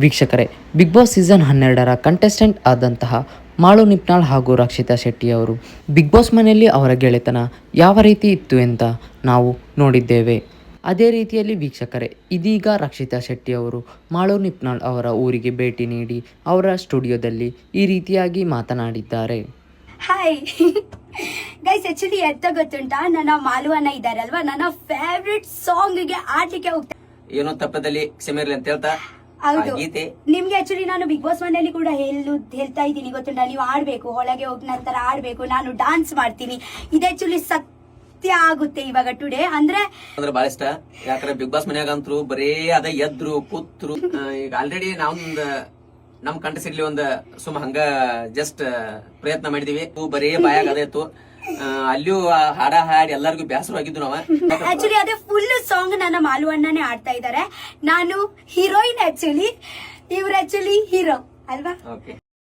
ವೀಕ್ಷಕರೇ, big boss season 12ರ contestant ಆದಂತಹ ಮಾಳು ನಿಪ್ನಾಳ್ ಹಾಗೂ ರಕ್ಷಿತಾ ಶೆಟ್ಟಿಯವರು ಬಿಗ್ ಬಾಸ್ ಮನೆಯಲ್ಲಿ ಅವರ ಗೆಳೆತನ ಯಾವ ರೀತಿ ಇತ್ತು ಅಂತ ನಾವು ನೋಡಿದ್ದೇವೆ. ಅದೇ ರೀತಿಯಲ್ಲಿ ವೀಕ್ಷಕರೇ, ಇದೀಗ ರಕ್ಷಿತಾ ಶೆಟ್ಟಿಯವರು ಮಾಳು ನಿಪ್ನಾಳ್ ಅವರ ಊರಿಗೆ ಭೇಟಿ ನೀಡಿ ಅವರ ಸ್ಟುಡಿಯೋದಲ್ಲಿ ಈ ರೀತಿಯಾಗಿ ಮಾತನಾಡಿದ್ದಾರೆ. ಹಾಯ್ ಗೈಸ್, ಆಕ್ಚುಲಿ ಎಂತ ಗೊತ್ತುಂಟಾ, ನನ್ನ ಮಾಲು ಅಣ್ಣ ಇದ್ದಾರಲ್ವಾ, ನನ್ನ ಫೇವ್ರೆಟ್ ಸಾಂಗ್ಗೆ ಆಡ್ಲಿಕ್ಕೆ ಹೋಗ್ತಾ ಏನೋ ತಪ್ಪದಲ್ಲಿ ಕ್ಷಮೆ ಇರಲಿ ಅಂತ ಹೇಳ್ತಾ ಹೌದು. ಗೀತೆ ನಿಮ್ಗೆ ಆಕ್ಚುಲಿ ನಾನು ಬಿಗ್ ಬಾಸ್ ಮನೆಯಲ್ಲಿ ಕೂಡ ಹೇಳ್ತಾ ಇದ್ದೀನಿ ಗೊತ್ತುಂಟಾ, ನೀವು ಆಡ್ಬೇಕು, ಒಳಗೆ ಹೋಗಿ ನಂತರ ಆಡ್ಬೇಕು, ನಾನು ಡಾನ್ಸ್ ಮಾಡ್ತೀನಿ. ಇದು ಆಕ್ಚುಲಿ ಸತ್ಯ ಆಗುತ್ತೆ ಇವಾಗ ಟುಡೇ. ಅಂದ್ರೆ ಬಹಳ ಇಷ್ಟ. ಯಾಕಂದ್ರೆ ಬಿಗ್ ಬಾಸ್ ಮನ್ಯಾಗಂತರು ಬರೇ ಅದ ಎದ್ರು ಕೂತ್ರು. ಈಗ ಆಲ್ರೆಡಿ ನಮ್ ಕಂಠ ಸಿಗ್ಲಿ ಒಂದ್ ಹಂಗ ಜಸ್ಟ್ ಪ್ರಯತ್ನ ಮಾಡಿದೀವಿ. ಬರೇ ಬಾಯಾಗ ಅದೇ ಇತ್ತು. ಅಲ್ಲಿಯೂ ಹಾಡ ಹಾಡಿ ಎಲ್ಲರಿಗೂ ಬೇಸರವಾಗಿದ್ದು ನಾವ. ಆಕ್ಚುಲಿ ಅದೇ ಫುಲ್ ಸಾಂಗ್ ನನ್ನ ಮಾಲು ಅಣ್ಣನೇ ಆಡ್ತಾ ಇದ್ದಾರೆ. ನಾನು ಹೀರೋಯಿನ್, ಆಕ್ಚುಲಿ ಇವ್ರು ಆಕ್ಚುಲಿ ಹೀರೋ ಅಲ್ವಾ. ಓಕೆ.